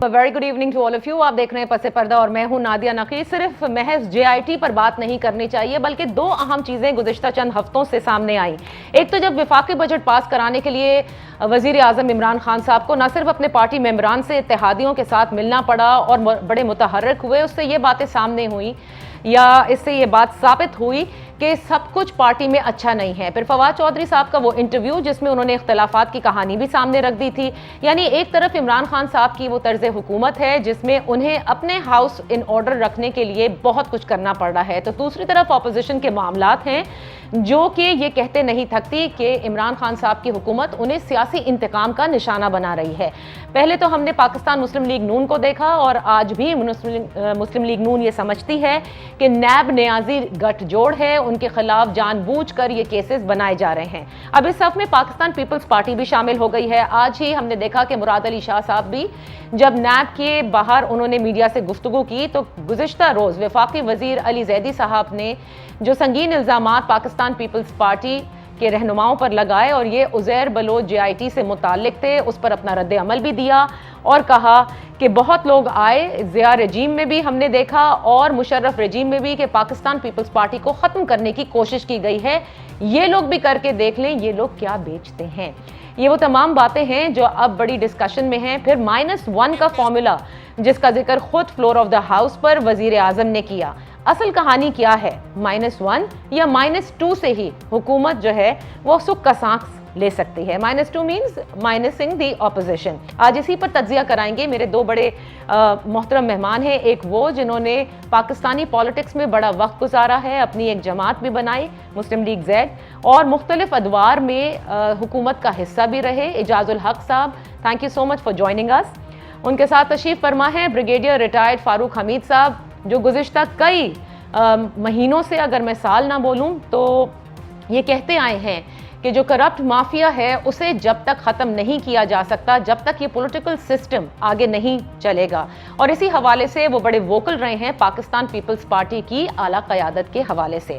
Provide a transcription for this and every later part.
Very good evening to all of you. आप देख रहे हैं पसे पर्दा और मैं हूं नादिया नकी। सिर्फ महज JIT पर बात नहीं करनी चाहिए, बल्कि दो अहम चीजें गुज़िश्ता चंद हफ्तों से सामने आई। एक तो जब विफाकी बजट पास कराने के लिए वजीर आजम इमरान खान साहब को न सिर्फ अपने पार्टी मेंबरान से इत्तेहादियों के साथ मिलना पड़ा और बड़े मुतहर्रिक हुए, उससे ये बातें सामने हुई या इससे ये बात साबित हुई कि सब कुछ पार्टी में अच्छा नहीं है। फिर फवाद चौधरी साहब का वो इंटरव्यू जिसमें उन्होंने इख्तलाफात की कहानी भी सामने रख दी थी। यानी एक तरफ इमरान खान साहब की वो तर्ज हुकूमत है जिसमें उन्हें अपने हाउस इन ऑर्डर रखने के लिए बहुत कुछ करना पड़ रहा है, तो दूसरी तरफ अपोजिशन के मामलात हैं जो कि ये कहते नहीं थकती कि इमरान खान साहब की हुकूमत उन्हें सियासी इंतकाम का निशाना बना रही है। पहले तो हमने पाकिस्तान मुस्लिम लीग नून को देखा और आज भी मुस्लिम लीग नून ये समझती है कि नैब न्याजी गठजोड़ है, उनके खिलाफ जानबूझकर ये केसेस बनाए जा रहे हैं। अब इस सफ में पाकिस्तान पीपल्स पार्टी भी शामिल हो गई है। आज ही हमने देखा कि मुराद अली शाह साहब भी जब नैब के बाहर उन्होंने मीडिया से गुफ्तगू की तो गुज़िश्ता रोज वफाकी वजीर अली जैदी साहब ने जो संगीन इल्जामात पाकिस्तान पीपल्स पार्टी के रहनुमाओं पर लगाए और ये उज़ैर बलोच JIT से मुताल्लिक थे, उस पर अपना रद्द अमल भी दिया और कहा कि बहुत लोग आए, ज़िया रजीम में भी हमने देखा और मुशर्रफ रजीम में भी, कि पाकिस्तान पीपल्स पार्टी को ख़त्म करने की कोशिश की गई है। ये लोग भी करके देख लें ये लोग क्या बेचते हैं। ये वो तमाम बातें हैं जो अब बड़ी डिस्कशन में हैं। फिर -1 का फॉर्मूला जिसका जिक्र खुद फ्लोर ऑफ द हाउस पर वजीर आजम ने किया। असल कहानी क्या है? -1 या -2 से ही हुकूमत जो है वो सुख का सांस ले सकती है। -2 मीन्स माइनसिंग दी ऑपोजिशन। आज इसी पर तज्जिया कराएंगे। मेरे दो बड़े मोहतरम मेहमान हैं। एक वो जिन्होंने पाकिस्तानी पॉलिटिक्स में बड़ा वक्त गुजारा है, अपनी एक जमात भी बनाई मुस्लिम लीग ज़ेड, और मुख्तलिफ अदवार में हुकूमत का हिस्सा भी रहे, एजाजुल हक साहब। Thank you so much for joining us. उनके साथ तशरीफ फरमा है ब्रिगेडियर रिटायर्ड फारूक हमीद साहब, जो गुज़िश्ता कई महीनों से, अगर मैं साल ना बोलूं तो, ये कहते आए हैं कि जो करप्ट माफिया है उसे जब तक ख़त्म नहीं किया जा सकता, जब तक ये पॉलिटिकल सिस्टम आगे नहीं चलेगा। और इसी हवाले से वो बड़े वोकल रहे हैं पाकिस्तान पीपल्स पार्टी की आला क़यादत के हवाले से।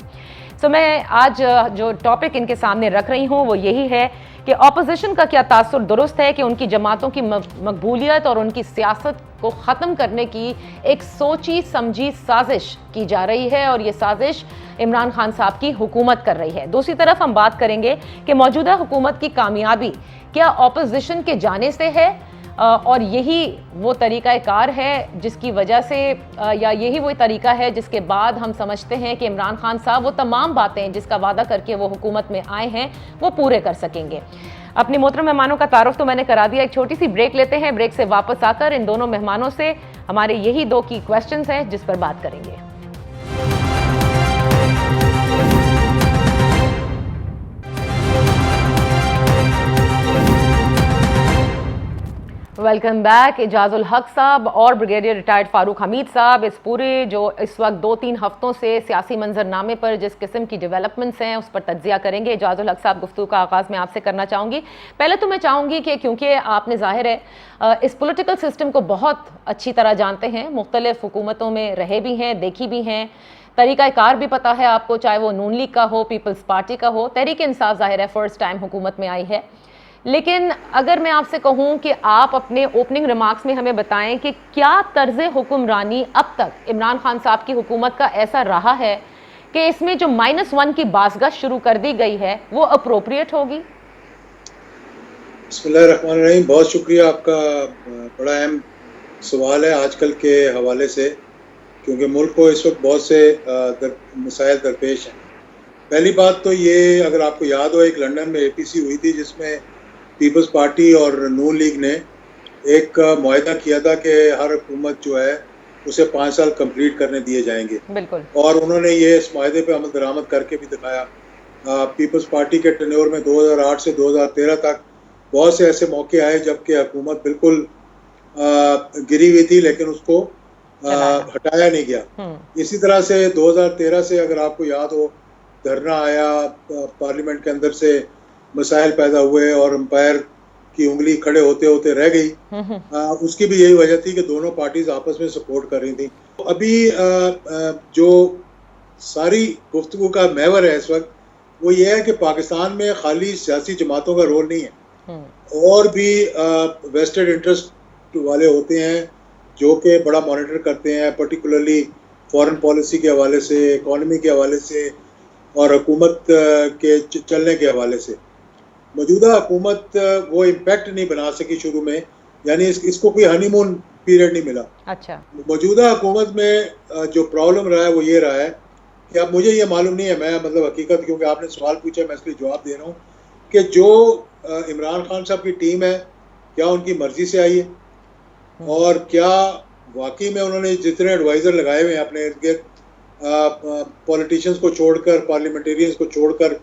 तो मैं आज जो टॉपिक इनके सामने रख रही हूँ वो यही है कि ऑपोजिशन का क्या तासुर दुरुस्त है कि उनकी जमातों की मकबूलियत और उनकी सियासत को ख़त्म करने की एक सोची समझी साजिश की जा रही है, और ये साजिश इमरान खान साहब की हुकूमत कर रही है। दूसरी तरफ हम बात करेंगे कि मौजूदा हुकूमत की कामयाबी क्या ऑपोजिशन के जाने से है, और यही वो तरीक़ाकार है जिसकी वजह से, या यही वो तरीका है जिसके बाद हम समझते हैं कि इमरान खान साहब वो तमाम बातें जिसका वादा करके वो हुकूमत में आए हैं वो पूरे कर सकेंगे। अपने मोहतरम मेहमानों का तारुफ तो मैंने करा दिया, एक छोटी सी ब्रेक लेते हैं। ब्रेक से वापस आकर इन दोनों मेहमानों से हमारे यही दो की क्वेश्चंस हैं जिस पर बात करेंगे। वेलकम बैक एजाजुल हक साहब और ब्रिगेडियर रिटायर्ड फारूक हमीद साहब। इस पूरे जो इस वक्त 2-3 हफ्तों से सियासी मंजरनामे पर जिस किस्म की डेवलपमेंट्स हैं उस पर तज्जिया करेंगे। एजाजुल हक साहब, गुफ्तगू का आगाज़ मैं आपसे करना चाहूँगी। पहले तो मैं चाहूँगी कि क्योंकि आपने ज़ाहिर है इस पॉलिटिकल सिस्टम को बहुत अच्छी तरह जानते हैं, मुख्तलिफ हुकूमतों में रहे भी हैं, देखी भी हैं, तरीक़ाकार भी पता है आपको, चाहे वो नून लीग का हो, पीपल्स पार्टी का हो। तहरीक इंसाफ ज़ाहिर है फ़र्स्ट टाइम हुकूमत में आई है, लेकिन अगर मैं आपसे कहूं कि आप अपने ओपनिंग रिमार्क्स में हमें बताएं कि क्या तर्ज हुक्मरानी अब तक इमरान खान साहब की हुकूमत का ऐसा रहा है कि इसमें जो -1 की बाज़गश शुरू कर दी गई है वो अप्रोप्रिएट होगी? बिस्मिल्लाहिर्रहमानिर्रहीम। बहुत शुक्रिया आपका। बड़ा अहम सवाल है आजकल के हवाले से, क्योंकि मुल्क को इस वक्त बहुत से मसाइल दरपेश हैं। पहली बात तो ये, अगर आपको याद हो, एक लंदन में APC हुई थी जिसमें पीपल्स पार्टी और नून लीग ने एक मुआहदा किया था कि हर हुकूमत जो है उसे 5 साल कंप्लीट करने दिए जाएंगे। बिल्कुल। और उन्होंने ये इस मुआहदे पे अमल दरामद करके भी दिखाया। पीपल्स पार्टी के टेन्योर में 2008 से 2013 तक बहुत से ऐसे मौके आए जबकि हुकूमत बिल्कुल गिरी हुई थी, लेकिन उसको हटाया नहीं गया। इसी तरह से 2013 से, अगर आपको याद हो, धरना आया, पार्लियामेंट के अंदर से मसाइल पैदा हुए और अंपायर की उंगली खड़े होते होते रह गई। उसकी भी यही वजह थी कि दोनों पार्टीज आपस में सपोर्ट कर रही थी। तो अभी जो सारी गुफ्तगू का महवर है इस वक्त वो ये है कि पाकिस्तान में खाली सियासी जमातों का रोल नहीं है, और भी वेस्टेड इंटरेस्ट वाले होते हैं जो कि बड़ा मॉनिटर करते हैं, पर्टिकुलरली फॉरेन पॉलिसी के हवाले से, इकॉनमी के हवाले से और हुकूमत के चलने के हवाले से। मौजूदा हुकूमत वो इम्पैक्ट नहीं बना सकी शुरू में, यानी इसको कोई हनीमून पीरियड नहीं मिला। अच्छा, मौजूदा हुकूमत में जो प्रॉब्लम रहा है वो ये रहा है कि अब मुझे ये मालूम नहीं है, मैं मतलब हकीकत, क्योंकि आपने सवाल पूछा मैं इसलिए जवाब दे रहा हूँ कि जो इमरान खान साहब की टीम है, क्या उनकी मर्जी से आई है और क्या वाकई में उन्होंने जितने एडवाइज़र लगाए हुए हैं अपने इर्द गिर्द, पॉलिटिशियंस को छोड़कर, पार्लियामेंटेरियंस को छोड़कर,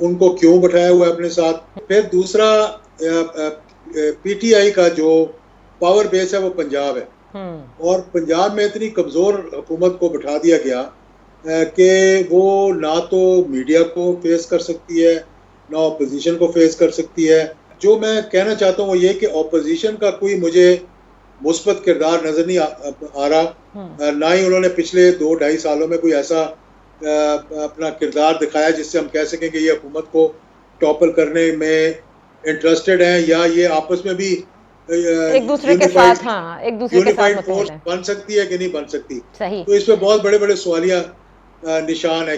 उनको क्यों बैठाया हुआ है अपने साथ। फिर दूसरा, पीटीआई का जो पावर बेस है वो पंजाब है और पंजाब में इतनी कमज़ोर हुकूमत को बैठा दिया गया कि वो ना तो मीडिया को फेस कर सकती है, ना अपोजिशन को फेस कर सकती है। जो मैं कहना चाहता हूँ वो ये कि अपोजिशन का कोई मुझे मुस्बत किरदार नज़र नहीं आ रहा, ना ही उन्होंने पिछले 2-2.5 सालों में कोई ऐसा अपना किरदार दिखाया जिससे हम कह सकें कि ये हुकूमत को टॉपल करने में इंटरेस्टेड हैं, या ये आपस में भी एक दूसरे के साथ, हाँ, एक दूसरे के साथ फोर्स बन सकती है कि नहीं बन सकती। सही। तो इसमें बहुत बड़े बड़े सवालिया निशान है।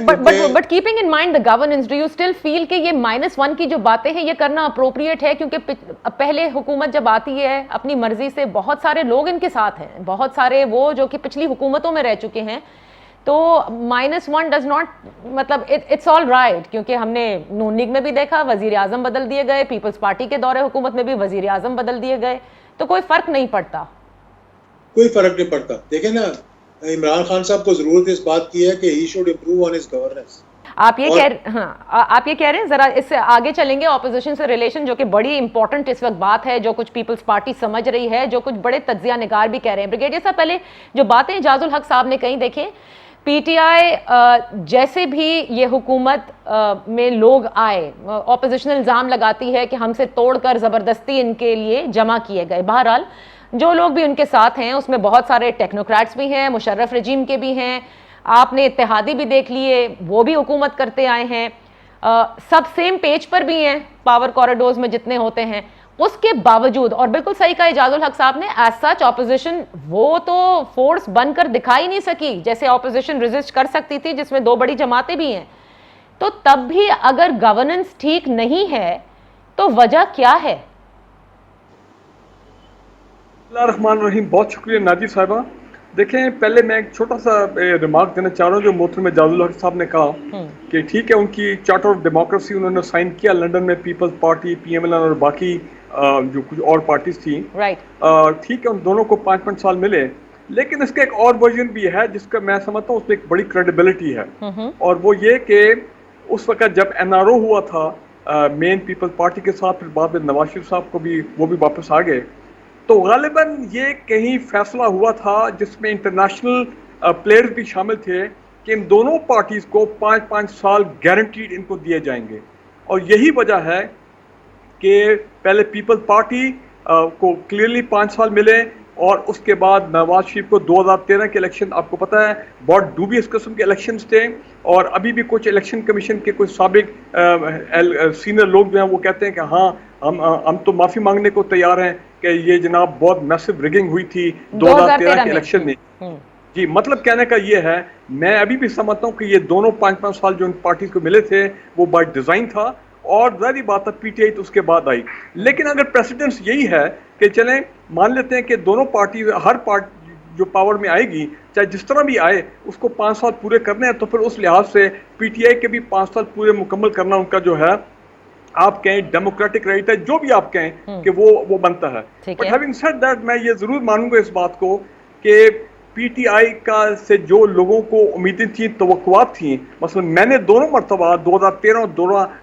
But keeping in mind the governance, do you still feel कि ये -1 की जो बातें हैं ये करना अप्रोप्रिएट है? क्योंकि पहले हुकूमत जब आती है अपनी मर्जी से, बहुत सारे लोग इनके साथ हैं, बहुत सारे वो जो कि पिछली हुकूमतों में रह चुके हैं, तो -1 डज नॉट, मतलब इट्स ऑल राइट। क्योंकि हमने नून लीग में भी देखा, वजीर आजम बदल दिए गए, पीपल्स पार्टी के दौरे हुकूमत में भी वजीर आजम बदल दिए गए, तो कोई फर्क नहीं पड़ता। कोई फर्क नहीं पड़ता। देखें ना, इमरान खान साहब को जरूरत इस बात की है कि he should improve on his governance. आप ये कह रहे हैं, जरा इससे आगे चलेंगे, ऑपोजिशन से रिलेशन, जो कि बड़ी इंपॉर्टेंट इस वक्त बात है, जो कुछ पीपल्स पार्टी समझ रही है, जो कुछ बड़े तज्जिया निगार भी कह रहे हैं। ब्रिगेडियर साहब, पहले जो बातें एजाजुल हक साहब ने कही, देखें पीटीआई जैसे भी ये हुकूमत में लोग आए, ऑपोजिशन इल्ज़ाम लगाती है कि हमसे तोड़कर ज़बरदस्ती इनके लिए जमा किए गए। बहरहाल जो लोग भी उनके साथ हैं उसमें बहुत सारे टेक्नोक्रेट्स भी हैं, मुशर्रफ रजीम के भी हैं, आपने इत्तेहादी भी देख लिए, वो भी हुकूमत करते आए हैं, सब सेम पेज पर भी हैं पावर कॉरिडोर्स में जितने होते हैं। उसके बावजूद, और बिल्कुल सही कहा एजाजुल हक साहब ने, एज सच ऑपोजिशन वो तो फोर्स बनकर दिखाई नहीं सकी जैसे ऑपोजिशन रेजिस्ट कर सकती थी, जिसमें 2 बड़ी जमातें भी हैं। तो तब भी अगर गवर्नेंस ठीक नहीं है तो वजह क्या है? रहमान, बहुत शुक्रिया नाजी साहिबा। देखें, पहले मैं एक छोटा सा रिमार्क देना चाह रहा हूँ। जो मोहतरम एजाजुल हक साहब ने कहा कि ठीक है, उनकी चार्टर ऑफ डेमोक्रेसी उन्होंने साइन किया लंदन में, पीपल्स पार्टी, पीएमएल और बाकी जो कुछ और पार्टीज थी, ठीक है, उन दोनों को 5-5 साल मिले। लेकिन इसका एक और वर्जन भी है जिसका मैं समझता हूँ उसमें एक बड़ी क्रेडिबिलिटी है, और वो ये कि उस वक्त जब एनआरओ हुआ था मेन पीपल्स पार्टी के साथ, फिर बाद में नवाज शरीफ साहब को भी वो भी वापस आ गए, तो गालिबन ये कहीं फैसला हुआ था जिसमें इंटरनेशनल प्लेयर्स भी शामिल थे कि इन दोनों पार्टीज को 5-5 साल गारंटीड इनको दिए जाएंगे। और यही वजह है कि पहले पीपल्स पार्टी को क्लियरली 5 साल मिले, और उसके बाद नवाज शरीफ को 2013 के इलेक्शन, आपको पता है बहुत डूबियस किस्म के इलेक्शंस थे, और अभी भी कुछ इलेक्शन कमीशन के कुछ साबिक सीनियर लोग जो हैं वो कहते हैं कि हाँ, हम तो माफ़ी मांगने को तैयार हैं कि ये जनाब बहुत मैसिव रिगिंग हुई थी 2013 के इलेक्शन में। जी, मतलब कहने का ये है, मैं अभी भी समझता हूँ कि ये दोनों 5-5 साल जो इन पार्टीज को मिले थे वो बाय डिज़ाइन था, और जाहिर बात है पीटीआई तो उसके बाद आई। लेकिन अगर प्रेसिडेंस यही है कि चलें मान लेते हैं कि दोनों पार्टी, हर पार्टी जो पावर में आएगी, चाहे जिस तरह भी आए, उसको 5 साल पूरे करने हैं, तो फिर उस लिहाज से पीटीआई के भी 5 साल पूरे मुकम्मल करना उनका जो है, आप कहें डेमोक्रेटिक राइट है, जो भी आप कहें कि वो बनता है। बट हैविंग सेड दैट, मैं ये जरूर मानूंगा इस बात को कि पीटीआई का से जो लोगों को उम्मीदें थी, तवक्कुआत थी, मसलन मैंने दोनों मरतबा 2013 और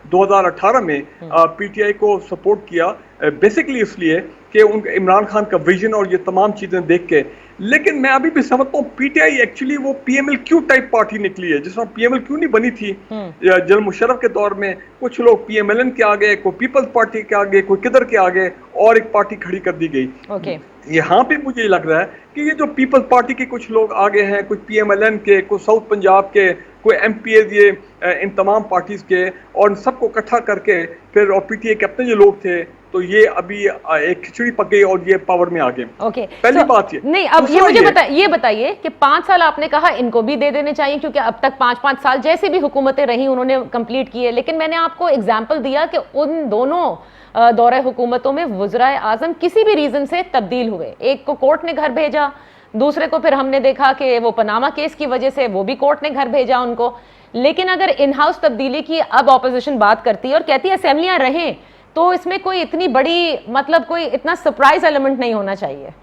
2018 में पीटीआई को सपोर्ट किया, बेसिकली इसलिए कि उनका इमरान खान का विजन और ये तमाम चीज़ें देख के। लेकिन मैं अभी भी समझता हूँ पीटीआई एक्चुअली वो पीएमएलक्यू टाइप पार्टी निकली है, जिसमें पीएमएलक्यू नहीं बनी थी जनरल मुशर्रफ के दौर में। कुछ लोग पीएमएलएन के आगे, कोई पीपल्स पार्टी के आगे, कोई किधर के आगे, और एक पार्टी खड़ी कर दी गई। यहाँ पे मुझे ये लग रहा है कि ये जो पीपल्स पार्टी के कुछ लोग आगे हैं, कुछ पीएमएलएन के, कुछ साउथ पंजाब के, कोई एमपीएज, ये इन तमाम पार्टीज के, और सबको इकट्ठा करके फिर, और पीटीआई के अपने जो लोग थे, तो ये अभी एक चिड़ी पक गई और ये पावर में आ गए। ओके, पहली बात ये। नहीं, अब ये बताइए कि 5 साल आपने कहा इनको भी दे देने चाहिए, क्योंकि अब तक 5-5 साल जैसे भी हुकूमतें रही उन्होंने कंप्लीट किए, लेकिन मैंने आपको एग्जाम्पल दिया कि उन दोनों दौरे हुकूमतों में वज़राए आज़म किसी भी रीजन से तब्दील हुए। एक को कोर्ट ने घर भेजा, दूसरे को फिर हमने देखा कि वो पनामा केस की वजह से वो भी कोर्ट ने घर भेजा उनको। लेकिन अगर इन हाउस तब्दीली की अब ऑपोजिशन बात करती है और कहती है असेंबलियां रहें, तो इसमें कोई इतनी बड़ी, मतलब कोई इतना सरप्राइज एलिमेंट नहीं होना चाहिए।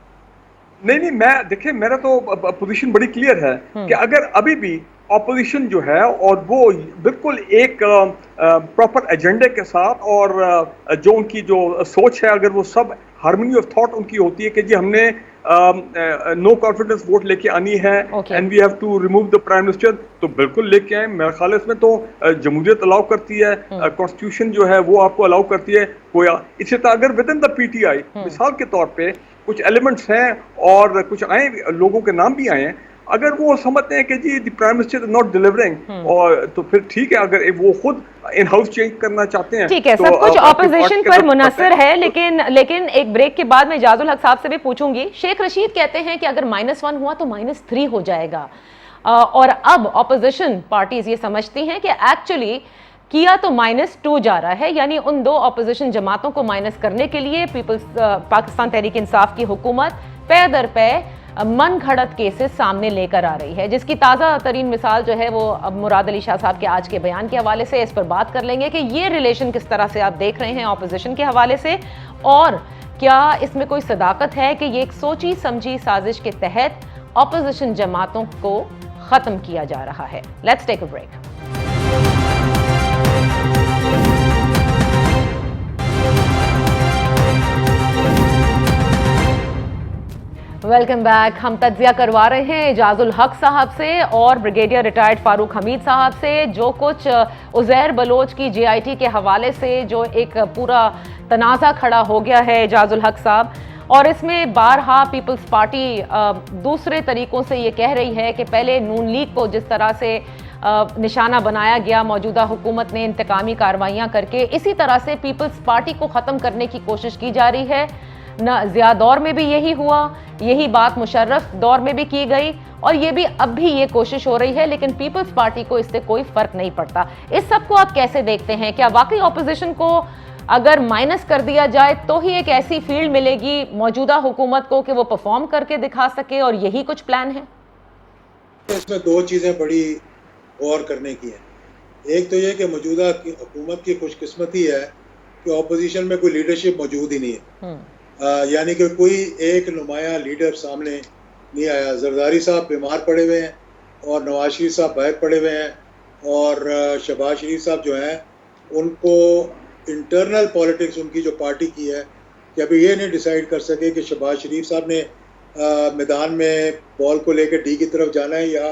नहीं, मैं देखिए, मेरा तो पोजीशन बड़ी क्लियर है कि अगर अभी भी ऑपोजिशन जो है और वो बिल्कुल एक प्रॉपर एजेंडे के साथ और जो उनकी जो सोच है, अगर वो सब हार्मनी ऑफ थॉट उनकी होती है कि जी हमने नो कॉन्फिडेंस वोट लेके आनी है and we have to remove the prime minister, तो बिल्कुल लेके आए। मेरा ख्याल है इसमें तो जमहूरियत अलाउ करती है, कॉन्स्टिट्यूशन जो है वो आपको अलाउ करती है। कोई इसी तरह अगर विद इन द पीटीआई मिसाल के तौर पे कुछ एलिमेंट्स हैं और कुछ आए लोगों के नाम भी आए हैं, अगर वो समझते हैं कि जी the prime minister is not delivering, और तो फिर ठीक है, अगर वो खुद इन हाउस चेंज करना चाहते हैं, ठीक है, तो सब कुछ ऑपोजिशन पर मुनसर है। लेकिन एक ब्रेक के बाद मैं इजाजुल हक साहब से भी पूछूंगी। शेख रशीद कहते हैं कि अगर -1 हुआ तो -3 हो जाएगा, और अब ऑपोजिशन पार्टीज ये समझती हैं कि एक्चुअली किया तो -2 जा रहा है, यानी उन दो ऑपोजिशन जमातों को माइनस करने के लिए पीपल्स पाकिस्तान तहरीक इंसाफ की हुकूमत पे दर पे मन घड़त केसेस सामने लेकर आ रही है, जिसकी ताज़ा तरीन मिसाल जो है वो अब मुराद अली शाह साहब के आज के बयान के हवाले से, इस पर बात कर लेंगे कि ये रिलेशन किस तरह से आप देख रहे हैं ऑपोजिशन के हवाले से, और क्या इसमें कोई सदाकत है कि ये एक सोची समझी साजिश के तहत ऑपोजिशन जमातों को ख़त्म किया जा रहा है। Let's take a break. Welcome back. हम तज्जिया करवा रहे हैं इजाजुल हक साहब से और ब्रिगेडियर रिटायर्ड फारूक हमीद साहब से, जो कुछ उज़ैर बलोच की JIT के हवाले से जो एक पूरा तनाज़ा खड़ा हो गया है इजाजुल हक साहब, और इसमें बारहा पीपल्स पार्टी दूसरे तरीक़ों से ये कह रही है कि पहले नून लीग को जिस तरह से निशाना बनाया गया, मौजूदा हुकूमत ने इंतकामी कार्रवाइयाँ करके इसी तरह से पीपल्स पार्टी को ख़त्म करने की कोशिश की जा रही है। न ज़िया दौर में भी यही हुआ, यही बात मुशर्रफ दौर में भी की गई, और ये भी अब भी ये कोशिश हो रही है, लेकिन पीपल्स पार्टी को इससे कोई फ़र्क नहीं पड़ता। इस सब को आप कैसे देखते हैं? क्या वाकई ऑपोजिशन को अगर माइनस कर दिया जाए तो ही एक ऐसी फील्ड मिलेगी मौजूदा हुकूमत को कि वो परफॉर्म करके दिखा सके, और यही कुछ प्लान है? इसमें दो चीज़ें बड़ी गौर करने की है। एक तो ये कि मौजूदा हुकूमत की खुशकिस्मती है कि ऑपोजिशन में कोई लीडरशिप मौजूद ही नहीं है, यानी कि कोई एक नुमाया लीडर सामने नहीं आया। जरदारी साहब बीमार पड़े हुए हैं और नवाज शरीफ साहब बाहर पड़े हुए हैं, और शहबाज शरीफ साहब जो हैं उनको इंटरनल पॉलिटिक्स उनकी जो पार्टी की है कि अभी ये नहीं डिसाइड कर सके कि शहबाज शरीफ साहब ने मैदान में बॉल को लेकर डी की तरफ जाना है या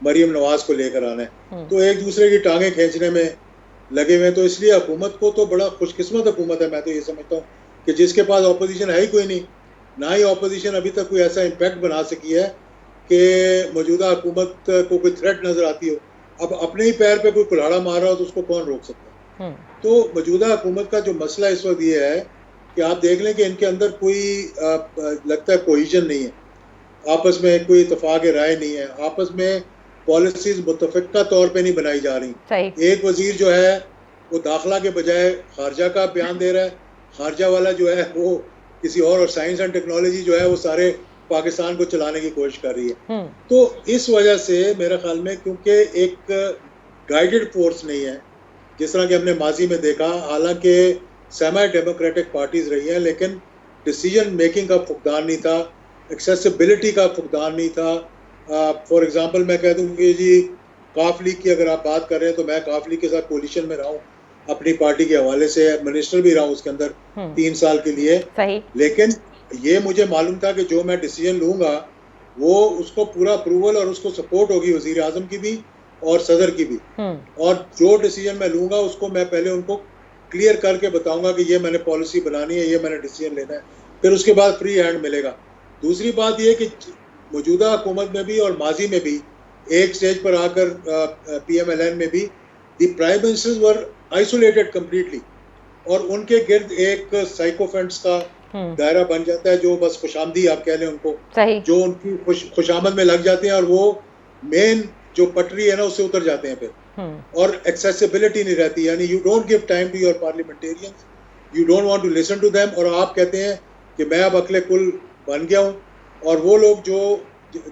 मरीम नवाज को लेकर आना है, तो एक दूसरे की टांगें खींचने में लगे हुए हैं। तो इसलिए हुकूमत को तो बड़ा खुशकिस्मत हुकूमत है, मैं तो ये समझता हूँ कि जिसके पास ऑपोजिशन है ही कोई नहीं, ना ही ऑपोजिशन अभी तक कोई ऐसा इम्पैक्ट बना सकी है कि मौजूदा हुकूमत को कोई थ्रेट नजर आती हो। अब अपने ही पैर पे कोई कुल्हाड़ा मार रहा हो तो उसको कौन रोक सकता है? तो मौजूदा हुकूमत का जो मसला इस वक्त ये है कि आप देख लें कि इनके अंदर कोई लगता है कोहिजन नहीं है, आपस में कोई इत्तेफाक राय नहीं है, आपस में पॉलिसीज मुतफिका तौर पे नहीं बनाई जा रही। एक वजीर जो है वो दाखिला के बजाय खारजा का बयान दे रहा है, खारजा वाला जो है वो किसी और साइंस एंड टेक्नोलॉजी जो है वो सारे पाकिस्तान को चलाने की कोशिश कर रही है। तो इस वजह से मेरे ख्याल में, क्योंकि एक गाइडेड फोर्स नहीं है जिस तरह कि हमने माजी में देखा, हालांकि सेमी डेमोक्रेटिक पार्टीज रही हैं, लेकिन डिसीजन मेकिंग का फुकदान नहीं था, एक्सेसिबिलिटी का फुकदान नहीं था। फॉर एग्जांपल मैं कह दूं कि जी काफ लीग की अगर आप बात कर रहे हैं तो मैं काफ लीग के साथ कोलिशन में रहा हूँ अपनी पार्टी के हवाले से, मिनिस्टर भी रहा हूँ उसके अंदर 3 साल के लिए। सही। लेकिन ये मुझे मालूम था कि जो मैं डिसीजन लूंगा वो उसको पूरा अप्रूवल और उसको सपोर्ट होगी वजीर आजम की भी और सदर की भी, और जो डिसीजन मैं लूंगा उसको मैं पहले उनको क्लियर करके बताऊंगा कि ये मैंने पॉलिसी बनानी है, ये मैंने डिसीजन लेना है, फिर उसके बाद फ्री हैंड मिलेगा। दूसरी बात ये कि मौजूदा हुकूमत में भी और माजी में भी एक स्टेज पर आकर PMLN में भी the prime ministers were isolated completely, और उनके गिर्द एक साइकोफेंट्स का दायरा बन जाता है जो बस खुशामदी आप कह लें उनको, सही, जो उनकी खुशामद में लग जाते हैं और वो मेन जो पटरी है ना उससे उतर जाते हैं फिर, और एक्सेसिबिलिटी नहीं रहती, यानी you don't give time to your parliamentarians, you don't want to listen to them, और आप कहते हैं कि मैं अब अकले कुल बन गया हूँ, और वो लोग जो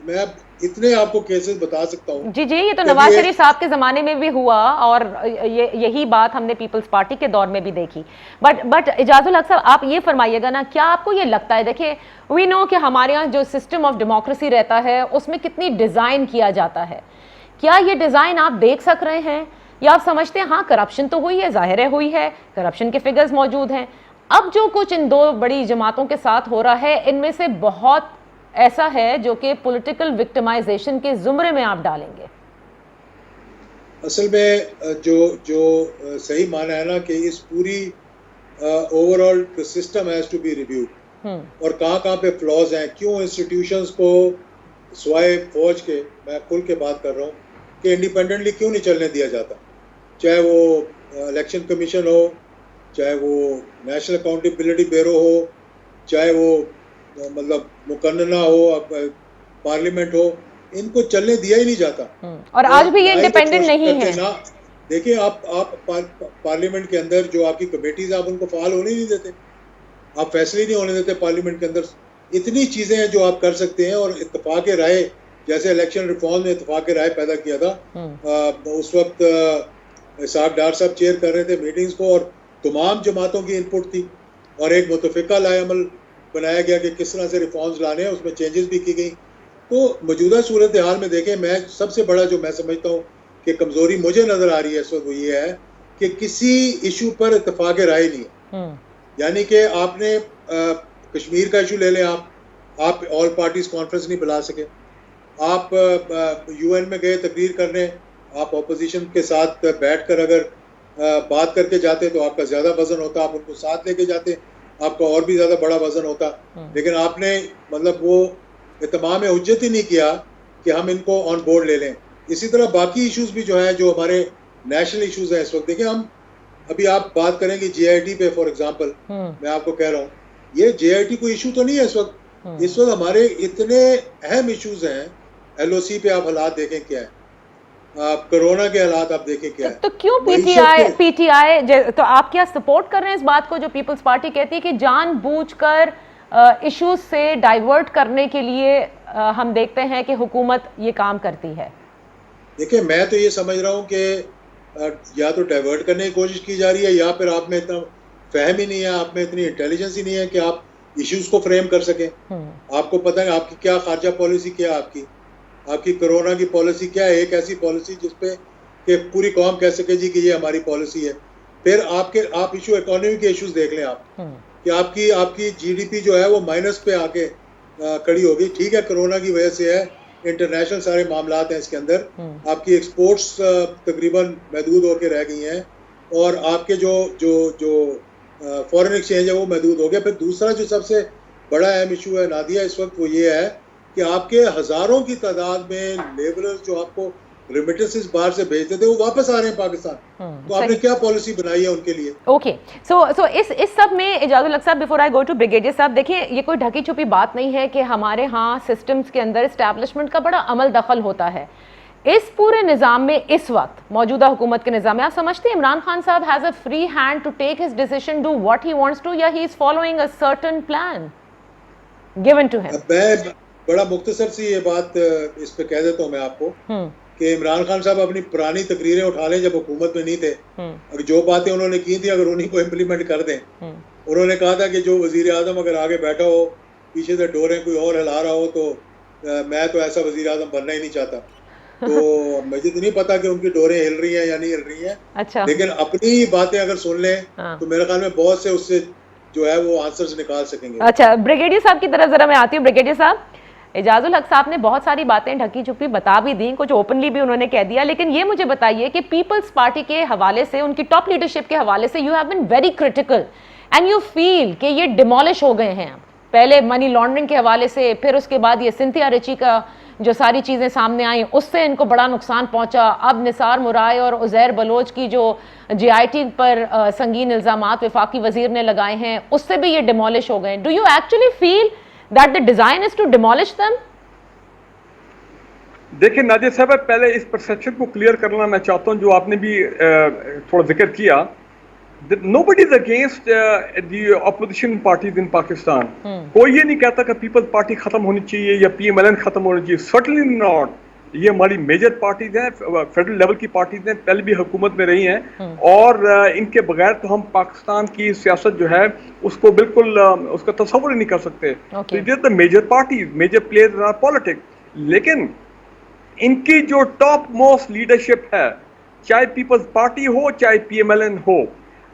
मैं इतने आपको केसेस बता सकता हूँ। जी, ये तो नवाज शरीफ साहब के जमाने में भी हुआ, और यही बात हमने पीपल्स पार्टी के दौर में भी देखी। बट इजाजुल हक साहब, आप ये फरमाइएगा ना, क्या आपको ये लगता है, देखिए वी नो कि हमारे यहाँ जो सिस्टम ऑफ डेमोक्रेसी रहता है उसमें कितनी डिजाइन किया जाता है, क्या ये डिजाइन आप देख सक रहे हैं, या आप समझते हैं हाँ करप्शन तो हुई है, जाहिर है हुई है, करप्शन के फिगर्स मौजूद हैं, अब जो कुछ इन दो बड़ी जमातों के साथ हो रहा है इनमें से बहुत ऐसा है जो कि पॉलिटिकल विक्टिमाइजेशन के जुमरे में आप डालेंगे? असल में जो सही माना है ना कि इस पूरी overall system has to be reviewed, और कहाँ पे फ्लॉज हैं, क्यों इंस्टीट्यूशंस को स्वाय फौज के, मैं खुल के बात कर रहा हूँ कि इंडिपेंडेंटली क्यों नहीं चलने दिया जाता, चाहे वो इलेक्शन कमीशन हो, चाहे वो नेशनल अकाउंटेबिलिटी ब्यूरो हो, चाहे वो मतलब मुकन्नना हो, पार्लियामेंट हो, इनको चलने दिया ही नहीं जाता। और आज भी ये इंडिपेंडेंट नहीं है। देखिए आप पार्लियामेंट के अंदर जो आपकी कमेटीज, आप उनको फाल होने नहीं देते, आप फैसले नहीं होने देते पार्लियामेंट के अंदर। इतनी चीजें हैं जो आप कर सकते हैं, और इत्तेफाक राय, जैसे इलेक्शन रिफॉर्म में इत्तेफाक राय पैदा किया था, उस वक्त साहब डार साहब चेयर कर रहे थे मीटिंग्स को, और तमाम जमातों की इनपुट थी, और एक मुतफिका लाएअमल बनाया गया कि किस तरह से रिफॉर्म्स लाने हैं, उसमें चेंजेस भी की गई। तो मौजूदा सूरत हाल में देखें, मैं सबसे बड़ा जो मैं समझता हूँ कि कमजोरी मुझे नजर आ रही है इस वक्त, वो ये है कि किसी इशू पर इत्तेफाक राय नहीं है। यानी कि आपने कश्मीर का इशू ले लें, आप ऑल पार्टीज कॉन्फ्रेंस नहीं बुला सके, आप UN में गए तकरीर करने, आप अपोजिशन के साथ बैठकर अगर बात करके जाते तो आपका ज्यादा वजन होता, आप उनको साथ लेके जाते आपका और भी ज्यादा बड़ा वजन होता, लेकिन आपने मतलब वो इत्माम हुज्जत ही नहीं किया कि हम इनको ऑन बोर्ड ले लें। इसी तरह बाकी इश्यूज भी जो है, जो हमारे नेशनल इश्यूज हैं इस वक्त, देखिए हम अभी आप बात करेंगे JIT पे फॉर एग्जांपल, मैं आपको कह रहा हूँ ये JIT कोई इशू तो नहीं है इस वक्त। इस वक्त हमारे इतने अहम इश्यूज हैं, LOC पे आप हालात देखें क्या है, आप कोरोना के हालात आप देखें क्या है। तो क्यों PTI तो आप क्या सपोर्ट कर रहे हैं इस बात को जो पीपल्स पार्टी कहती है कि जानबूझकर इश्यूज से डाइवर्ट करने के लिए हम देखते हैं कि हुकूमत ये काम करती है? देखिए मैं तो ये समझ रहा हूँ कि या तो डाइवर्ट करने की कोशिश की जा रही है, या फिर आप में इतना फहम ही नहीं है, आप में इतनी इंटेलिजेंस ही नहीं है कि आप इश्यूज को फ्रेम कर सकें। आपको पता है आपकी क्या खारजा पॉलिसी क्या है, आपकी कोरोना की पॉलिसी क्या है, एक ऐसी पॉलिसी जिसपे कि पूरी कौम कह सके जी कि ये हमारी पॉलिसी है। फिर आप इशू इकोनॉमी के इश्यूज देख लें आप, कि आपकी GDP जो है वो माइनस पे आके खड़ी होगी। ठीक है कोरोना की वजह से है, इंटरनेशनल सारे मामलात हैं इसके अंदर, आपकी एक्सपोर्ट्स तकरीबन महदूद होकर रह गई हैं, और आपके जो फॉरेन एक्सचेंज है वो महदूद हो गया। फिर दूसरा जो सबसे बड़ा अहम इशू है नादिया इस वक्त, वो ये है कि आपके हजारों की तादाद में लेबरर्स जो आपको रेमिटेंसेस बाहर से भेजते थे वो वापस आ रहे हैं पाकिस्तान। तो आपने क्या पॉलिसी बनाई है उनके लिए? ओके, सो इस सब में इजाजुल हक साहब, before I go to brigadier साहब, देखिए ये कोई ढकी छुपी बात नहीं है कि हमारे यहाँ सिस्टम्स के अंदर एस्टैब्लिशमेंट का बड़ा अमल दखल होता है। इस पूरे निज़ाम में, इस वक्त मौजूदा हुकूमत के निज़ाम में, आप समझते हैं इमरान खान साहब has a free hand to take his decision, do what he wants to, या he is following a certain plan given to him? मैं बड़ा मुख्तसर सी ये बात इस पे कह देता हूँ मैं आपको कि इमरान खान साहब अपनी पुरानी तकरीरें उठा लें जब हुकूमत में नहीं थे, अगर जो बातें उन्होंने की थी अगर उन्हीं को इम्प्लीमेंट कर दें। उन्होंने कहा था कि जो वजीर आजम अगर आगे बैठा हो, पीछे से डोरें कोई और हिला रहा हो, तो मैं तो ऐसा वजीर आजम बनना ही नहीं चाहता। तो मुझे तो नहीं पता कि उनकी डोरें हिल रही हैं या नहीं हिल रही हैं। अच्छा। लेकिन अपनी बातें अगर सुन लें तो मेरे ख्याल में बहुत से उससे जो है वो आंसर्स निकाल सकेंगे। अच्छा, ब्रिगेडियर साहब की तरफ जरा मैं आती हूँ। ब्रिगेडियर साहब, इजाजुल हक साहब ने बहुत सारी बातें ढकी छुपी बता भी दी, कुछ ओपनली भी उन्होंने कह दिया, लेकिन ये मुझे बताइए कि पीपल्स पार्टी के हवाले से, उनकी टॉप लीडरशिप के हवाले से, you have been very critical and you feel कि ये डिमोलिश हो गए हैं। पहले मनी लॉन्ड्रिंग के हवाले से, फिर उसके बाद ये सिंथिया रिची का जो सारी चीज़ें सामने आई उससे इनको बड़ा नुकसान पहुंचा। अब निसार मुराय और उज़ैर बलोच की जो जीआईटी पर संगीन इल्ज़ामात वफाकी वजीर ने लगाए हैं उससे भी ये डिमोलिश हो गए। Do you actually feel that the design is to demolish them? देखिए नादिया साहब, पहले इस परसेप्शन को क्लियर करना मैं चाहता हूं जो आपने भी थोड़ा जिक्र किया। Nobody is against the opposition parties in Pakistan. कोई ये नहीं कहता कि पीपल्स पार्टी खत्म होनी चाहिए या PMLN खत्म होनी चाहिए, certainly not. ये हमारी मेजर पार्टीज हैं, फेडरल लेवल की पार्टीज हैं, पहले भी हुकूमत में रही हैं और इनके बगैर तो हम पाकिस्तान की सियासत जो है उसको बिल्कुल उसका तस्वुर ही नहीं कर सकते। It is the major parties, major players in our politics. लेकिन इनकी जो टॉप मोस्ट लीडरशिप है, चाहे पीपल्स पार्टी हो चाहे PMLN हो,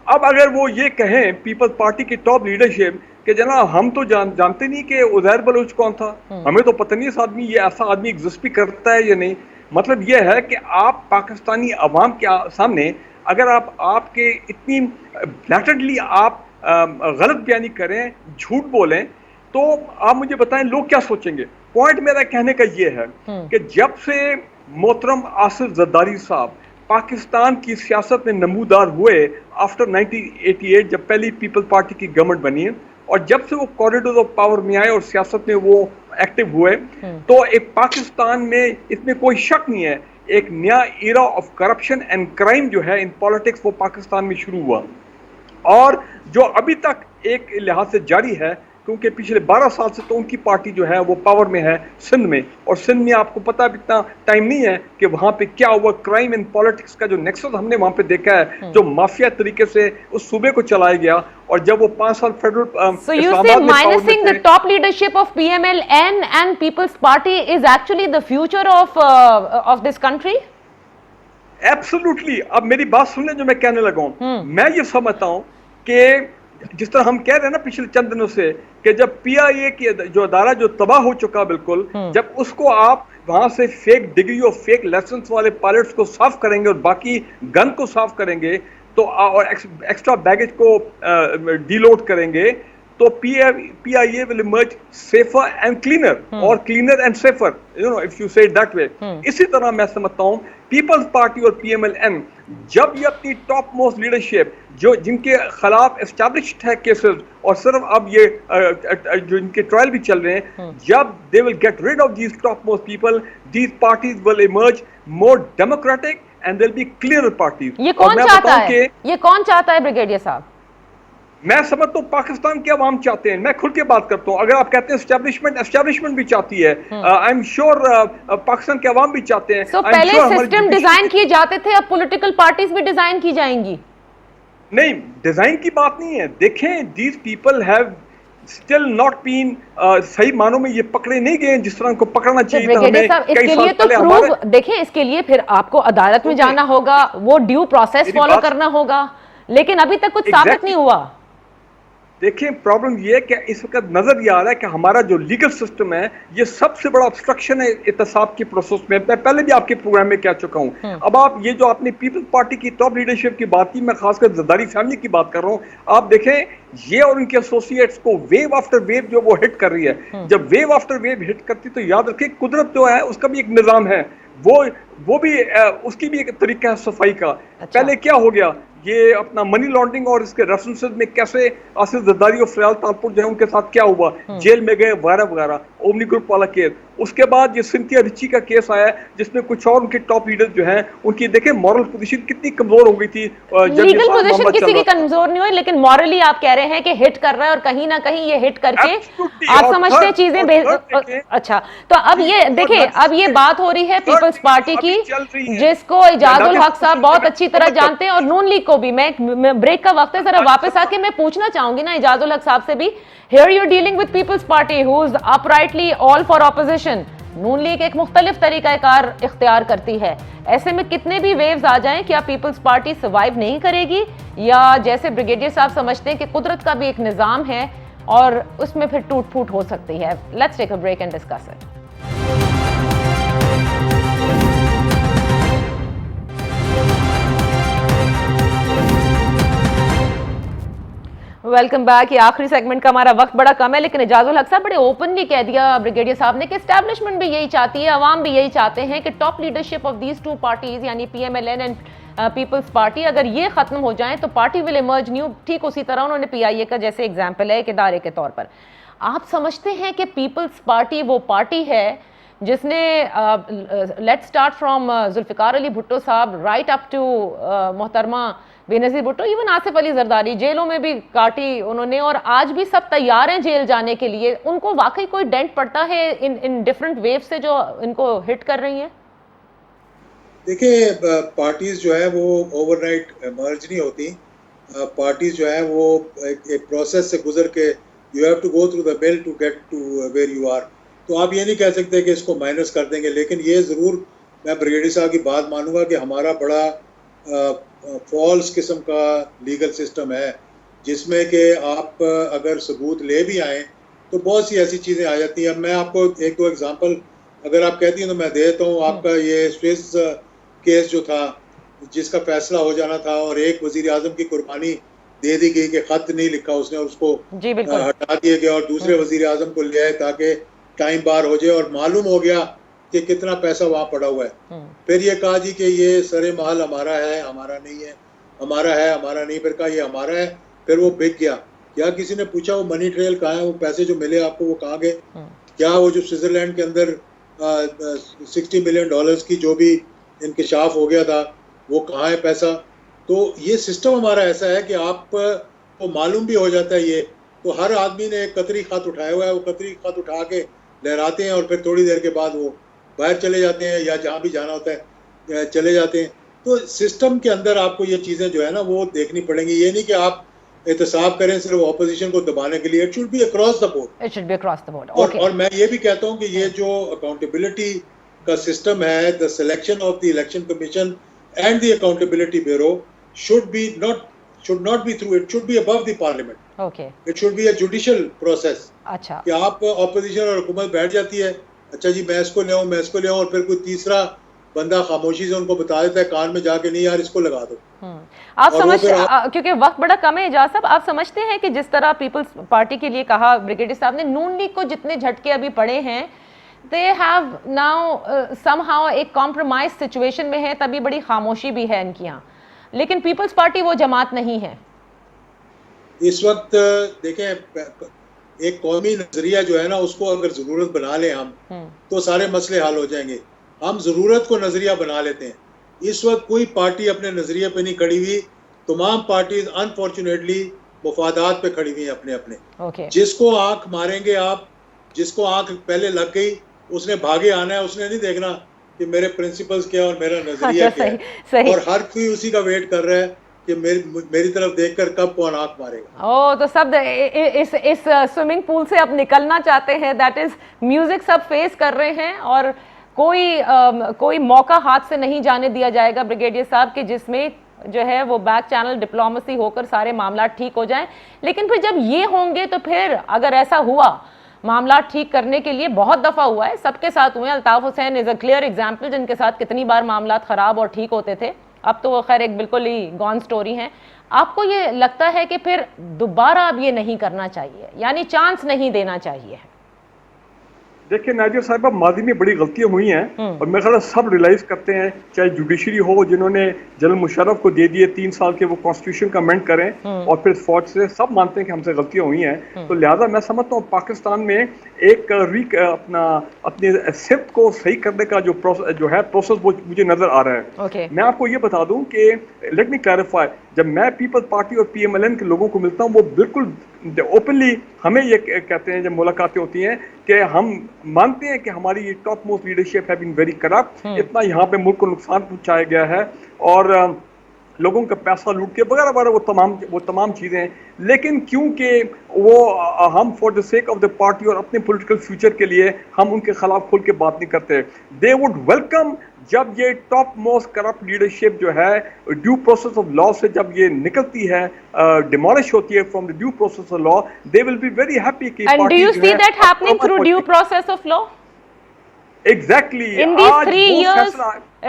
अब अगर वो ये कहें पीपल्स पार्टी की टॉप लीडरशिप कि जनाब हम तो जानते नहीं कि उज़ैर बलोच कौन था, हमें तो पता नहीं इस आदमी, ये ऐसा आदमी एग्जिस्ट भी करता है या नहीं। मतलब ये है कि आप पाकिस्तानी अवाम के सामने अगर आपके इतनी ब्लैटरली आप गलत बयानी करें, झूठ बोलें, तो आप मुझे बताएं लोग क्या सोचेंगे। पॉइंट मेरा कहने का ये है कि जब से मोहतरम आसिफ जरदारी साहब पाकिस्तान की सियासत में नमूदार हुए आफ्टर 1988 जब पहली पीपल्स पार्टी की गवर्नमेंट बनी है और जब से वो कॉरिडोर ऑफ पावर में आए और सियासत में वो एक्टिव हुए, तो एक पाकिस्तान में इसमें कोई शक नहीं है एक नया era of corruption and crime जो है इन पॉलिटिक्स वो पाकिस्तान में शुरू हुआ और जो अभी तक एक लिहाज से जारी है, क्योंकि पिछले 12 साल से तो उनकी पार्टी जो है वो पावर में है सिंध में, और सिंध में आपको पता है इतना टाइम नहीं है कि वहाँ पे क्या हुआ। क्राइम एंड पॉलिटिक्स का जो नेक्सस हमने वहाँ पे देखा है, जो माफिया तरीके से उस सूबे को चलाया गया, और जब वो 5 साल federal So you say minusing the top leadership of PMLN and People's Party is actually the future of this country? Absolutely। अब मेरी बात सुनने जो मैं कहने लगा हूँ, मैं ये समझता हूँ कि जिस तरह हम कह रहे हैं ना पिछले चंद दिनों से कि जब PIA की जो अदारा जो तबाह हो चुका बिल्कुल, जब उसको आप वहां से फेक डिग्री और फेक लाइसेंस वाले पायलट्स को साफ करेंगे और बाकी गन को साफ करेंगे तो और एक्स्ट्रा बैगेज को डीलोड करेंगे, तो PIA will emerge safer and cleaner और cleaner and safer, you know, if you say it that way। इसी तरह मैं समझता हूँ पीपल्स पार्टी और PMLN जब ये अपनी टॉप मोस्ट लीडरशिप जो जिनके खिलाफ एस्टैब्लिश्ड है केसेस और सिर्फ अब ये जो इनके ट्रायल भी चल रहे हैं, जब they will get rid of these top most people, these parties will emerge more democratic and there will be clear parties. ये कौन चाहता है? ये कौन चाहता है ब्रिगेडियर साहब? मैं समझता हूँ पाकिस्तान के अवाम चाहते हैं। मैं खुल के बात करता हूँ, अगर आप कहते हैं एस्टैब्लिशमेंट भी चाहती है, आई एम श्योर पाकिस्तान के अवाम भी चाहते हैं। पहले सिस्टम डिजाइन किए जाते थे, अब पॉलिटिकल पार्टीज भी डिजाइन की जाएंगी। नहीं, डिजाइन की बात नहीं है। देखें, these people have still not been सही मानों में ये पकड़े नहीं गए जिस तरह को पकड़ना चाहिए था। हमें इसके लिए तो प्रूफ देखें, इसके लिए फिर आपको अदालत में जाना होगा, वो ड्यू प्रोसेस फॉलो करना होगा, लेकिन अभी तक कुछ साबित नहीं हुआ। देखिए, प्रॉब्लम ये है कि इस वक्त नजर ये आ रहा है कि हमारा जो लीगल सिस्टम है ये सबसे बड़ा ऑब्स्ट्रक्शन है एहतसाब की प्रोसेस में। मैं पहले भी आपके प्रोग्राम में कह चुका हूं। अब आप ये जो आपने पीपल्स पार्टी की टॉप लीडरशिप की बात की, मैं खासकर जरदारी फैमिली की बात कर रहा हूं। आप देखें, ये और उनके एसोसिएट्स को वेव आफ्टर वेव जो वो हिट कर रही है। जब वेव आफ्टर वेव हिट करती तो याद रखिए कुदरत जो है उसका भी एक निजाम है, वो भी उसकी भी एक तरीका है सफाई का। पहले क्या हो गया, ये अपना मनी लॉन्ड्रिंग और इसके रेफरेंसेस में कैसे आसिफ जरदारी और फरियाल तालपुर जो है उनके साथ क्या हुआ, जेल में गए वगैरह वगैरह, ओमनी ग्रुप वाला केस। उसके बाद ये सिंथिया रिची का केस आया जिसमें कुछ और उनके टॉप लीडर जो हैं उनकी देखें मॉरल पोजीशन कितनी कमजोर हो गई थी। लीगल पोजीशन किसी की कमजोर नहीं हुई, लेकिन मॉरली आप कह रहे हैं कि हिट कर रहा है और कहीं ना कहीं ये हिट करके आप समझते हैं चीजें। अच्छा, तो अब ये देखिए, अब ये बात हो रही है पीपल्स पार्टी की जिसको इजाजुल हक साहब बहुत अच्छी तरह जानते हैं और नून लीग को भी। मैं ब्रेक का वक्त है, जरा वापस आके मैं पूछना चाहूंगी ना इजाजुल हक साहब से भी। Here you're dealing with People's Party who's uprightly all for opposition. Noon league एक मुख्तलिफ तरीकाकार इख्तियार करती है। ऐसे में कितने भी वेव्स आ जाएं, क्या पीपल्स पार्टी सर्वाइव नहीं करेगी, या जैसे ब्रिगेडियर साहब समझते हैं कि कुदरत का भी एक निज़ाम है और उसमें फिर टूट फूट हो सकती है? Let's take a break and discuss it. Welcome back. ये आखिरी सेगमेंट का हमारा वक्त बड़ा कम है, लेकिन एजाजुल हक साहब बड़े ओपनली कह दिया ब्रिगेडियर साहब ने कि एस्टैब्लिशमेंट भी यही चाहती है, अवाम भी यही चाहते हैं कि top leadership of these two parties यानी PMLN एंड पीपल्स पार्टी अगर ये खत्म हो जाए तो पार्टी विल इमर्ज न्यू। ठीक उसी तरह उन्होंने PIA का जैसे एग्जाम्पल है एक इदारे के तौर पर। आप समझते हैं कि पीपल्स पार्टी वो पार्टी है जिसने let's start from Zulfikar Ali Bhutto साहब राइट अप टू मोहतरमा बेनज़ीर भुट्टो, इवन आसिफ अली जरदारी जेलों में भी काटी उन्होंने, और आज भी सब तैयार हैं जेल जाने के लिए। उनको वाकई कोई डेंट पड़ता है इन डिफरेंट वेव से जो इनको हिट कर रही हैं? देखिए, पार्टीज जो है वो ओवरनाइट मर्ज नहीं होती। पार्टीज जो है वो एक प्रोसेस से गुजर के you have to go through the mill to get to where you are. तो आप ये नहीं कह सकते कि इसको माइनस कर देंगे, लेकिन ये ज़रूर मैं ब्रिगेडियर साहब की बात मानूंगा कि हमारा बड़ा फॉल्स किस्म का लीगल सिस्टम है, जिसमें कि आप अगर सबूत ले भी आए तो बहुत सी ऐसी चीज़ें आ जाती हैं। अब मैं आपको एक दो एग्जांपल अगर आप कहती हैं तो मैं देता हूँ। आपका ये स्विस केस जो था जिसका फैसला हो जाना था और एक वजीर आजम की कुर्बानी दे दी गई कि खत नहीं लिखा उसने और उसको हटा दिया गया और दूसरे वजीर आजम को ले आए ताकि टाइम बार हो जाए और मालूम हो गया कि कितना पैसा वहाँ पड़ा हुआ है। फिर ये कहा जी कि ये सरे महल हमारा है, हमारा नहीं है, हमारा है, हमारा नहीं। फिर कहा ये हमारा है, फिर वो बिक गया। क्या किसी ने पूछा वो मनी ट्रेल कहाँ है, वो पैसे जो मिले आपको वो कहाँ गए? क्या वो जो स्विट्जरलैंड के अंदर $60 मिलियन की जो भी इंकशाफ हो गया था वो कहाँ है पैसा? तो ये सिस्टम हमारा ऐसा है कि आपको मालूम भी हो जाता है ये। तो हर आदमी ने एक कतरी खत उठाया हुआ है, वो कतरी खत उठा के लहराते हैं और फिर थोड़ी देर के बाद वो बाहर चले जाते हैं या जहाँ भी जाना होता है चले जाते हैं। तो सिस्टम के अंदर आपको ये चीज़ें जो है ना वो देखनी पड़ेंगी। ये नहीं कि आप एहतसाब करें सिर्फ ऑपोजिशन को दबाने के लिए। It should be across the board, it should be across the board. और मैं ये भी कहता हूँ कि ये जो अकाउंटेबिलिटी का सिस्टम है, the selection of the election commission and the accountability bureau should not be through, it should be above the parliament. Okay. It should be a judicial process. अच्छा, कि आप ऑपोजिशन और हुकूमत बैठ जाती है, अच्छा जी मैं इसको ले आऊँ, मैं इसको ले आऊँ, और फिर कोई तीसरा बंदा खामोशी से उनको बता देता है कान में जाके नहीं यार इसको लगा दो। आप समझ क्योंकि वक्त बड़ा कम है एजाज साहब, आप समझते हैं कि जिस तरह पीपल्स पार्टी के लिए कहा ब्रिगेडियर साहब ने, नून लीग को जितने झटके अभी पड़े हैं दे हैव नाउ समहाउ एक कॉम्प्रोमाइज सिचुएशन में है, तभी बड़ी खामोशी भी है इनकी यहाँ, लेकिन पीपल्स पार्टी वो जमात नहीं है इस वक्त। देखें, एक कौमी नजरिया जो है ना उसको अगर जरूरत बना ले हम तो सारे मसले हल हो जाएंगे। हम जरूरत को नजरिया बना लेते हैं। इस वक्त कोई पार्टी अपने नजरिए पे नहीं खड़ी हुई। तमाम पार्टीज अनफॉर्चुनेटली मुफादात पे खड़ी हुई हैं अपने अपने। जिसको आंख मारेंगे आप, जिसको आंख पहले लग गई उसने भागे आना है, उसने नहीं देखना कि मेरे प्रिंसिपल्स क्या और मेरा नजरिया क्या है। और हर कोई उसी का वेट कर रहा है कि मेरी तरफ देखकर कब कौन आंख मारेगा। ओ तो सब इस स्विमिंग पूल से अब निकलना चाहते हैं, दैट इज म्यूजिक सब फेस कर रहे हैं, और कोई मौका हाथ से नहीं जाने दिया जाएगा ब्रिगेडियर साहब के जिसमें जो है वो बैक चैनल डिप्लोमेसी होकर सारे मामला ठीक हो जाएं। लेकिन फिर जब ये होंगे तो फिर अगर ऐसा हुआ, मामला ठीक करने के लिए बहुत दफ़ा हुआ है, सबके साथ हुए, Altaf Hussain is a clear example जिनके साथ कितनी बार मामला ख़राब और ठीक होते थे, अब तो वो खैर एक बिल्कुल ही गॉन स्टोरी है। आपको ये लगता है कि फिर दोबारा अब ये नहीं करना चाहिए, यानी चांस नहीं देना चाहिए? देखिए नाजिया साहिबा, माजी में बड़ी गलतियां हुई हैं और मेरे ख्याल सब रियलाइज करते हैं, चाहे जुडिशरी हो जिन्होंने जनरल मुशर्रफ को दे दिए 3 साल के वो कॉन्स्टिट्यूशन का अमेंड करें और फिर फौज से, सब मानते हैं कि हमसे गलतियां हुई हैं। तो लिहाजा मैं समझता हूँ पाकिस्तान में एक अपने सिफ्त को सही करने का जो प्रोसेस वो मुझे नजर आ रहा है। मैं आपको ये बता दूं कि लेट मी क्लैरिफाई, जब मैं पीपल्स पार्टी और PMLN के लोगों को मिलता हूँ वो बिल्कुल ओपनली हमें ये कहते हैं जब मुलाकातें होती हैं कि हम मानते हैं कि हमारी टॉप मोस्ट लीडरशिप है बीन वेरी करप्ट, इतना यहाँ पे मुल्क को नुकसान पहुंचाया गया है और लोगों का पैसा लूट के वगैरह वगैरह वो तमाम चीज़ें। लेकिन क्योंकि वो हम for the sake of the party और अपने पॉलिटिकल फ्यूचर के लिए हम उनके खिलाफ खुल के बात नहीं करते। दे वुड वेलकम जब ये टॉप मोस्ट करप्ट लीडरशिप जो है ड्यू प्रोसेस ऑफ लॉ से जब ये निकलती है, डिमोलिश होती है from the due process of law, they will be very happy कि and do you see that happening through due process of law? Exactly. In these 3 years,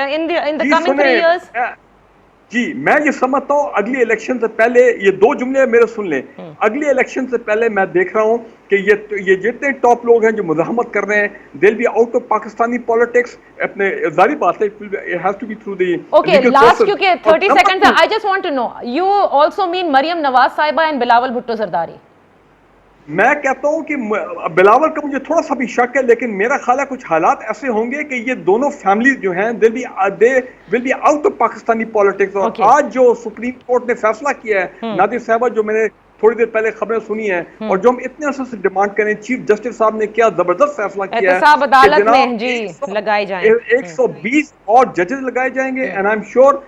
in the coming 3 years, जी, मैं ये समझता हूँ अगली election से पहले ये 2 जुमले मेरे सुन लें। अगली इलेक्शन से पहले मैं देख रहा हूँ कि ये जितने टॉप लोग हैं जो मुज़ाहमत कर रहे हैं, they will be out of Pakistani politics. अपने जारी बात है, it has to be through the okay last, क्योंकि 30 seconds, I just want to know, you also mean Maryam Nawaz साहिबा एंड बिलावल भुट्टो जरदारी? मैं कहता हूं कि बिलावल का मुझे थोड़ा सा भी शक है, लेकिन मेरा ख्याल है कुछ हालात ऐसे होंगे कि ये दोनों फैमिलीज जो हैं they will be out of Pakistani politics. और आज जो सुप्रीम कोर्ट ने फैसला किया है, नादिर साहबा, जो मैंने थोड़ी देर पहले खबरें सुनी है और जो हम इतने अर्से से डिमांड करें, चीफ जस्टिस साहब ने क्या जबरदस्त फैसला किया है, अदालत में जी लगाए जाएं 120 और जजेस लगाए जाएंगे एंड आई एम श्योर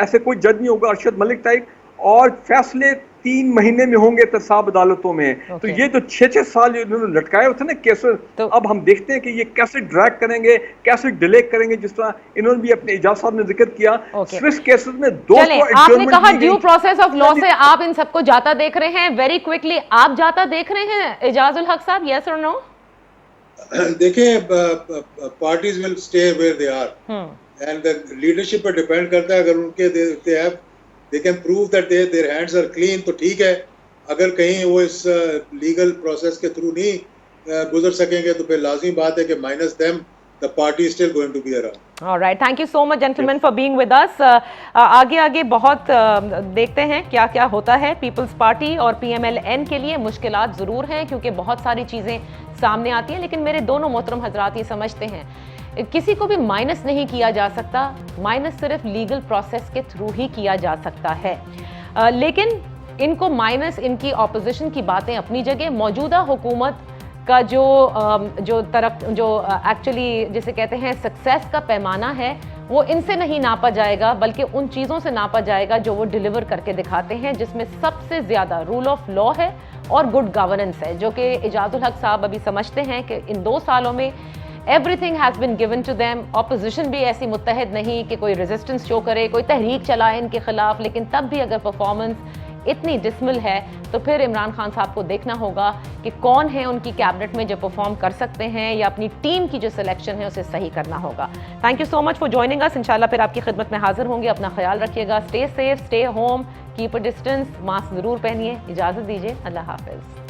ऐसे कोई जज नहीं होगा अरशद मलिक टाइप, और फैसले 3 महीने में होंगे एहतसाब अदालतों में। तो ये जो 6-6 साल इन्होंने लटकाए हुए थे ना केसेस, तो अब हम देखते हैं कि ये कैसे ड्रैग करेंगे, कैसे डिले करेंगे। जिस तरह इन्होंने भी अपने इजाज साहब ने जिक्र किया, स्विस केसेस में 200 आपने कहा ड्यू प्रोसेस ऑफ लॉ से आप इन सबको जाता देख रहे हैं। वेरी क्विकली, आप जाता देख रहे हैं एजाजुल हक साहब, यस और नो? देखिए, parties will stay where they are and the leadership पर डिपेंड करता है। अगर उनके they can prove that their hands are clean तो ठीक है। अगर कहीं वो इस लीगल प्रोसेस के थ्रू नहीं गुजर सकेंगे तो फिर लाजमी बात है कि minus them the party is still going to be around. Alright, thank you so much gentleman for being with us. आगे बहुत देखते हैं क्या क्या होता है। पीपल्स पार्टी और PMLN के लिए मुश्किलात ज़रूर हैं क्योंकि बहुत सारी चीज़ें सामने आती हैं, लेकिन मेरे दोनों मोहतरम हजरात ये समझते हैं किसी को भी माइनस नहीं किया जा सकता, माइनस सिर्फ लीगल प्रोसेस के थ्रू ही किया जा सकता है। लेकिन इनको माइनस, इनकी ऑपोजिशन की बातें अपनी जगह, मौजूदा हुकूमत का जो एक्चुअली जिसे कहते हैं सक्सेस का पैमाना है, वो इनसे नहीं नापा जाएगा बल्कि उन चीज़ों से नापा जाएगा जो वो डिलीवर करके दिखाते हैं, जिसमें सबसे ज़्यादा रूल ऑफ लॉ है और गुड गवर्नेंस है, जो कि एजाजुल हक साहब अभी समझते हैं कि इन 2 सालों में everything has been given to them. Opposition भी ऐसी मुत्तहद नहीं कि कोई रेजिस्टेंस शो करे, कोई तहरीक चलाए इनके खिलाफ, लेकिन तब भी अगर परफॉर्मेंस इतनी डिसमिल है तो फिर इमरान खान साहब को देखना होगा कि कौन है उनकी कैबिनेट में जो परफॉर्म कर सकते हैं, या अपनी टीम की जो सिलेक्शन है उसे सही करना होगा। Thank you so much for joining us. इंशाल्लाह फिर आपकी खिदमत में हाजिर होंगे। अपना ख्याल रखिएगा, stay safe, stay home, keep a distance, mask जरूर पहनिए। इजाज़त दीजिए, अल्लाह हाफिज़।